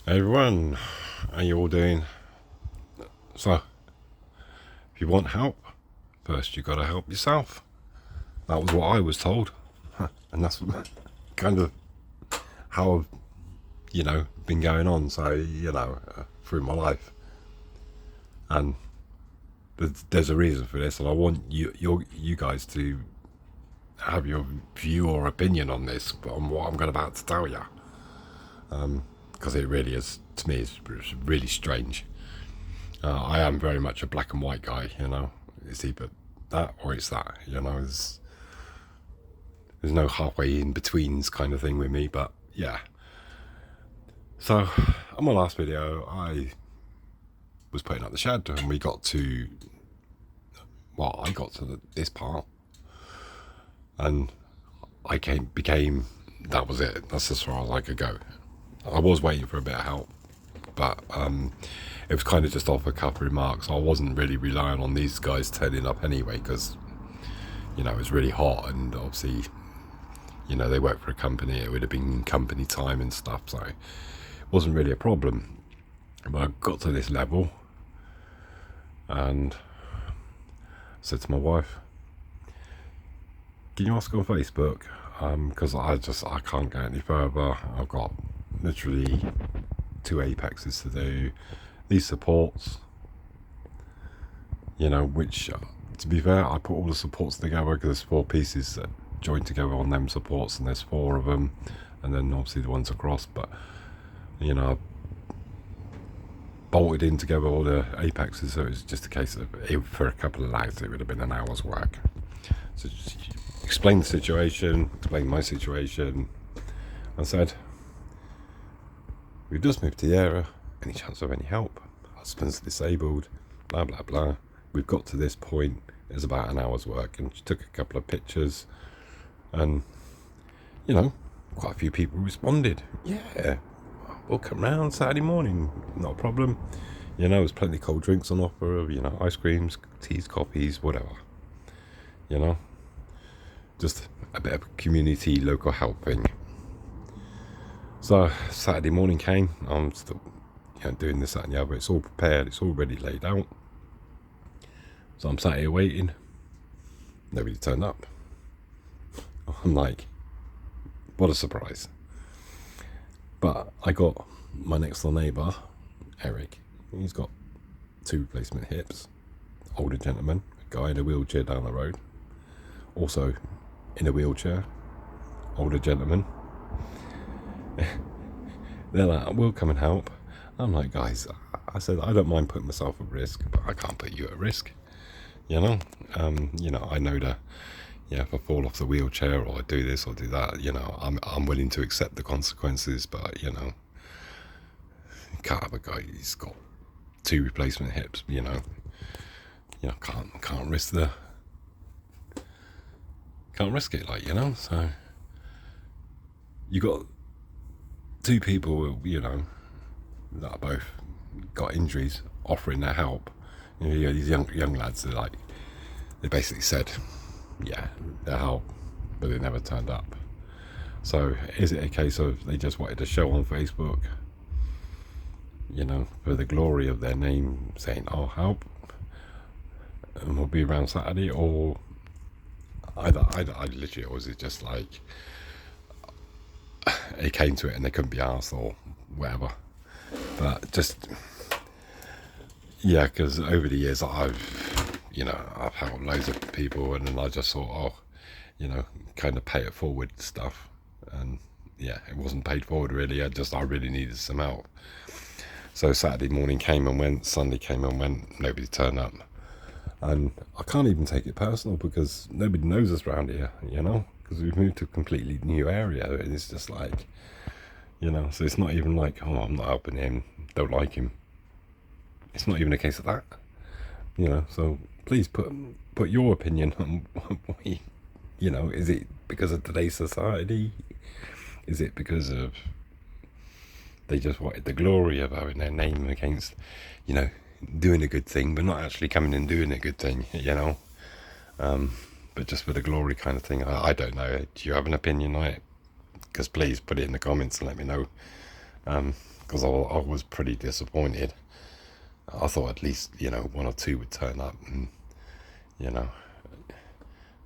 Hey everyone, how you all doing? So, if you want help, first you got to help yourself. That was what I was told, and that's kind of how I've, been going on. So, through my life, and there's a reason for this, and I want you guys to have your view or opinion on this, on what I'm about to tell you, because it really is, to me, it's really strange. I am very much a black and white guy, It's either that or it's that, There's no halfway in betweens kind of thing with me, but yeah. So, on my last video, I was putting up the shed and we got to, I got to this part and that was it. That's as far as I could go. I was waiting for a bit of help, but it was kind of just off a couple of remarks. I wasn't really relying on these guys turning up anyway, because it was really hot, and obviously they work for a company. It would have been company time and stuff, so it wasn't really a problem. But I got to this level and said to my wife, can you ask on Facebook, because I can't go any further. I've got literally 2 apexes to do, these supports, which, to be fair, I put all the supports together because there's 4 pieces that join together on them supports, and there's 4 of them, and then obviously the ones across, but I bolted in together all the apexes, so it's just a case of, for a couple of lags it would have been an hour's work. So just explain the situation, explain my situation. I said, we've just moved to the area, any chance of any help? Husband's disabled, blah blah blah. We've got to this point, it's about an hour's work, and she took a couple of pictures, and quite a few people responded, yeah, we'll come round Saturday morning, not a problem. There's plenty of cold drinks on offer, ice creams, teas, coffees, whatever. Just a bit of community local helping. So Saturday morning came, I'm still doing this, that and the other. It's all prepared, it's already laid out. So I'm sat here waiting, nobody turned up. I'm like, what a surprise. But I got my next door neighbour, Eric. He's got 2 replacement hips, older gentleman, a guy in a wheelchair down the road, also in a wheelchair, older gentleman. They're like, we'll come and help. I'm like, guys, I said, I don't mind putting myself at risk, but I can't put you at risk. I know that, if I fall off the wheelchair or I do this or do that, I'm willing to accept the consequences, but can't have a guy who's got 2 replacement hips, can't risk it, so you got 2 people, that are both got injuries, offering their help. These young lads, they basically said, yeah, they'll help, but they never turned up. So is it a case of they just wanted to show on Facebook, for the glory of their name, saying, oh, help, and we'll be around Saturday? Or I literally, or was it just like it came to it and they couldn't be asked or whatever? But just, because over the years I've helped loads of people, and then I just thought, kind of pay it forward stuff, and it wasn't paid forward really. I really needed some help. So Saturday morning came and went, Sunday came and went, nobody turned up, and I can't even take it personal because nobody knows us around here, because we've moved to a completely new area, and it's just like, so it's not even like, oh, I'm not helping him, don't like him. It's not even a case of that, so please put your opinion on is it because of today's society? Is it because of they just wanted the glory of having their name against, doing a good thing, but not actually coming and doing a good thing, but just for the glory kind of thing? I don't know. Do you have an opinion on it? Because please put it in the comments and let me know. because I was pretty disappointed. I thought at least, you know, one or two would turn up, and, you know,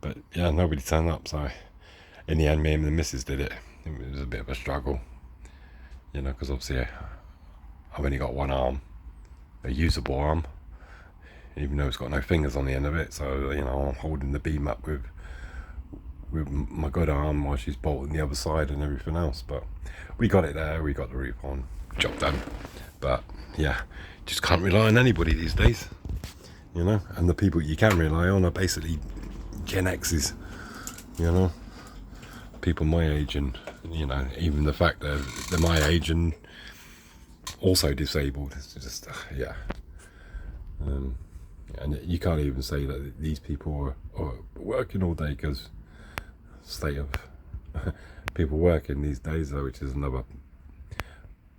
but yeah, nobody turned up. So in the end, me and the missus did it. It was a bit of a struggle, you know, because obviously I've only got one arm, a usable arm, even though it's got no fingers on the end of it. So, you know, I'm holding the beam up with my good arm while she's bolting the other side and everything else. But we got it there, we got the roof on, job done. But yeah, just can't rely on anybody these days, you know. And the people you can rely on are basically Gen X's, you know, people my age. And, you know, even the fact that they're my age and also disabled, it's just yeah. And you can't even say that these people are working all day, because state of people working these days, though, which is another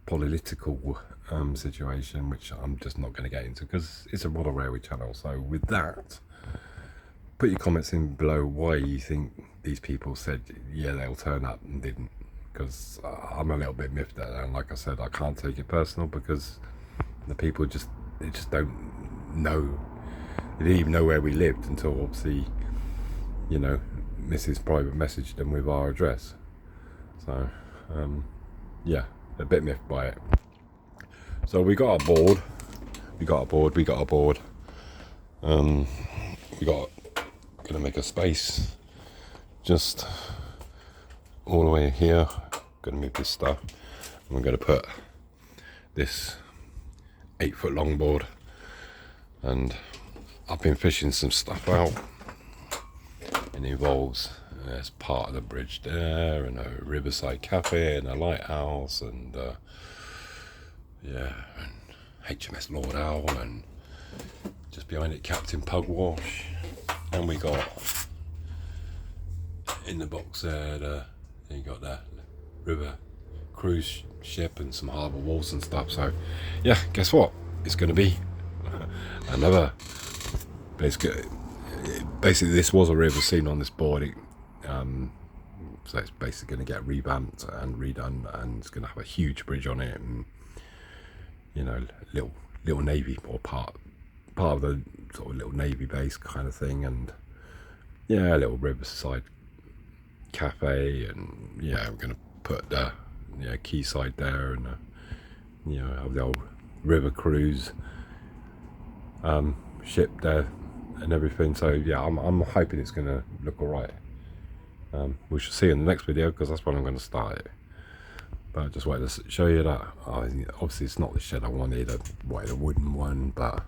political situation, which I'm just not going to get into because it's a Model Railway channel. So with that, put your comments in below why you think these people said yeah they'll turn up and didn't, because I'm a little bit miffed at that. And like I said, I can't take it personal, because the people just don't know. They didn't even know where we lived until obviously, you know, Mrs. Private messaged them with our address. So yeah, a bit miffed by it. So we got our board, we got gonna make a space just all the way here. Gonna move this stuff, and we're gonna put this 8-foot long board. And I've been fishing some stuff out. It involves there's part of the bridge there, and a riverside cafe, and a lighthouse, and yeah, and HMS Lord Owl, and just behind it Captain Pugwash. And we got in the box there, you got the river cruise ship and some harbour walls and stuff. So yeah, guess what? It's going to be another. Basically, this was a river scene on this board. So it's basically going to get revamped and redone, and it's going to have a huge bridge on it, and, you know, little navy, or part of the sort of little navy base kind of thing, and yeah, a little riverside cafe, and yeah, we're going to put the quayside there, and you know, have the old river cruise ship there and everything. So yeah, I'm hoping it's going to look alright. We shall see in the next video, because that's when I'm going to start it. But I just wanted to show you that. Obviously it's not the shed I wanted, a wooden one, but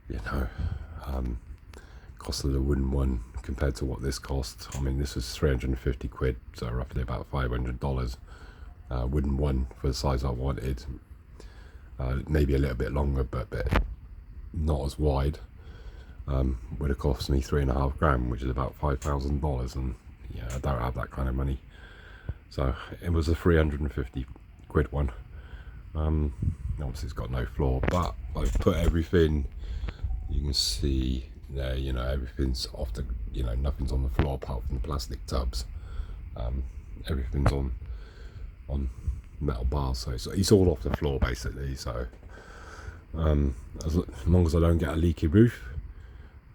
you know, cost of the wooden one compared to what this cost. I mean, this was 350 quid, so roughly about $500. Wooden one for the size I wanted. Maybe a little bit longer, but not as wide. Would have cost me $3.5 grand, which is about $5,000, and yeah, I don't have that kind of money. So it was a 350 quid one. Obviously it's got no floor, but I've put everything, you can see there, you know, everything's off the, you know, nothing's on the floor apart from the plastic tubs. Everything's on metal bars, so it's all off the floor basically. So as long as I don't get a leaky roof,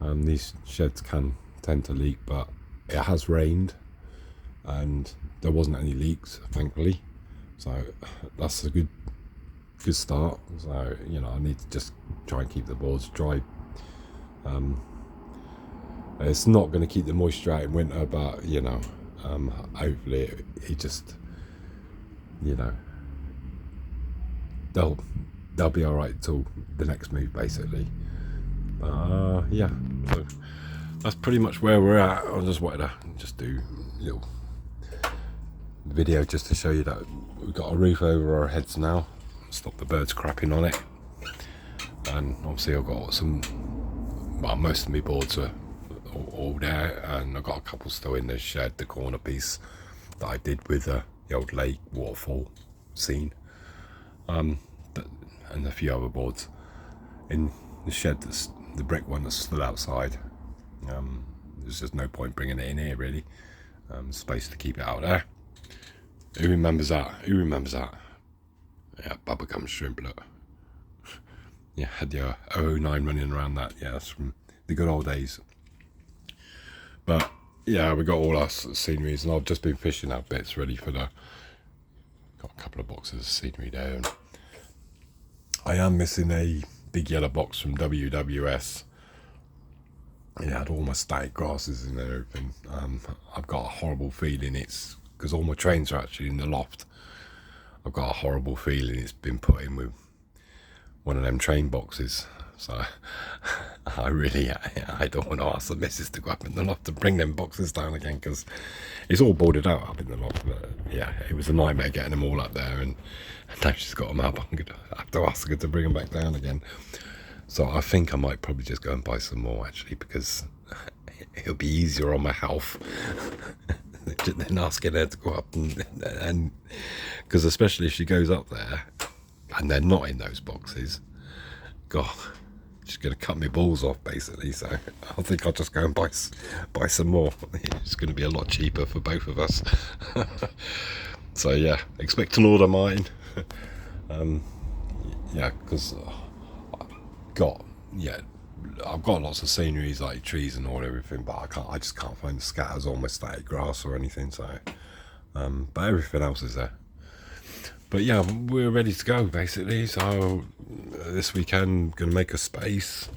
these sheds can tend to leak, but it has rained and there wasn't any leaks, thankfully, so that's a good start. So, you know, I need to just try and keep the boards dry. It's not going to keep the moisture out in winter, but you know, hopefully it just, you know, they'll be all right till the next move basically. Yeah, so that's pretty much where we're at. I just wanted to just do a little video just to show you that we've got a roof over our heads now, stop the birds crapping on it. And obviously I've got some, well, most of my boards are all there, and I've got a couple still in the shed, the corner piece that I did with the old lake waterfall scene, and a few other boards in the shed, that's the brick one that's still outside. There's just no point bringing it in here really. Space to keep it out there. Who remembers that? Yeah, bubblegum shrimp, look. Yeah, had the 009 running around that. Yeah, that's from the good old days. But yeah, we got all our sceneries, and I've just been fishing out bits ready for the. Got a couple of boxes of scenery there. And I am missing a big yellow box from WWS. It had all my static grasses in there and everything. I've got a horrible feeling it's because all my trains are actually in the loft. I've got a horrible feeling it's been put in with one of them train boxes. So I don't want to ask the missus to go up in the loft and bring them boxes down again, because it's all boarded out up in the loft. But yeah, it was a nightmare getting them all up there, and now she's got them up. I'm going to have to ask her to bring them back down again. So I think I might probably just go and buy some more, actually, because it'll be easier on my health than asking her to go up and because especially if she goes up there and they're not in those boxes, God, she's going to cut my balls off basically. So I think I'll just go and buy some more. It's going to be a lot cheaper for both of us. So yeah, expect an order, mine. Yeah, because I've got lots of sceneries like trees and all everything, but I just can't find the scatters on my static grass or anything. So but everything else is there. But yeah, we're ready to go basically. So this weekend, gonna make a space,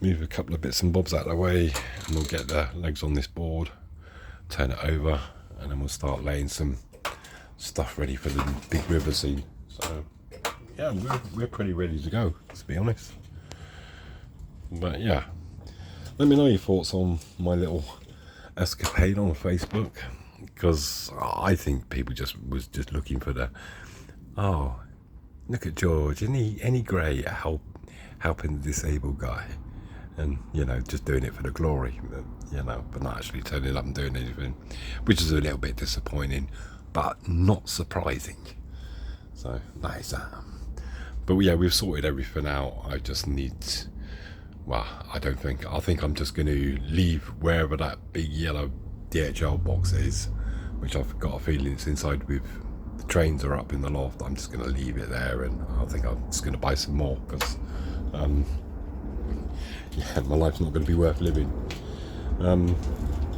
move a couple of bits and bobs out of the way, and we'll get the legs on this board, turn it over, and then we'll start laying some stuff ready for the big river scene. So yeah, we're pretty ready to go, to be honest. But yeah, let me know your thoughts on my little escapade on Facebook, because I think people was just looking for the, oh, look at George, any great at helping the disabled guy, and just doing it for the glory, but not actually turning up and doing anything, which is a little bit disappointing, but not surprising. So that is that. But yeah, we've sorted everything out. I just need. Well, I think I'm just going to leave wherever that big yellow DHL box is, which I've got a feeling it's inside with the trains are up in the loft. I'm just going to leave it there, and I think I'm just going to buy some more, because yeah, my life's not going to be worth living.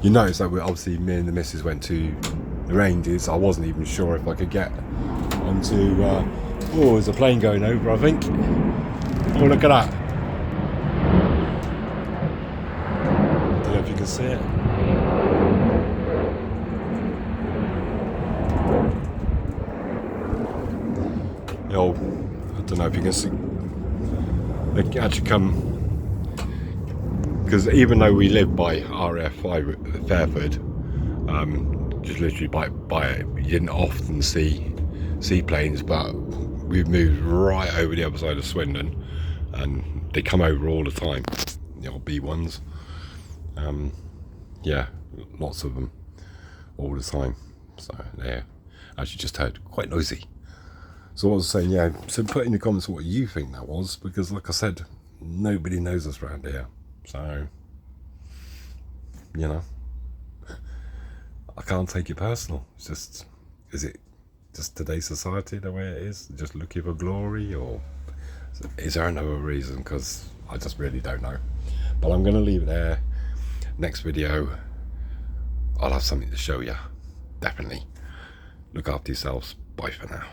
You notice that obviously me and the missus went to the Rangers. I wasn't even sure if I could get onto there's a plane going over, I think. Oh, look at that. Don't know if you can see it. I don't know if you can see. They actually come, because even though we live by RF5 at Fairford, just literally by it, you didn't often see planes, but we've moved right over the other side of Swindon, and they come over all the time, the old B1s. Yeah, lots of them all the time. So they're actually just heard quite noisy. So I was saying, yeah, so put in the comments what you think that was, because like I said, nobody knows us around here. So, I can't take it personal. It's just, is it just today's society the way it is? Just looking for glory, or is there another reason? Because I just really don't know. But I'm going to leave it there. Next video, I'll have something to show you. Definitely. Look after yourselves. Bye for now.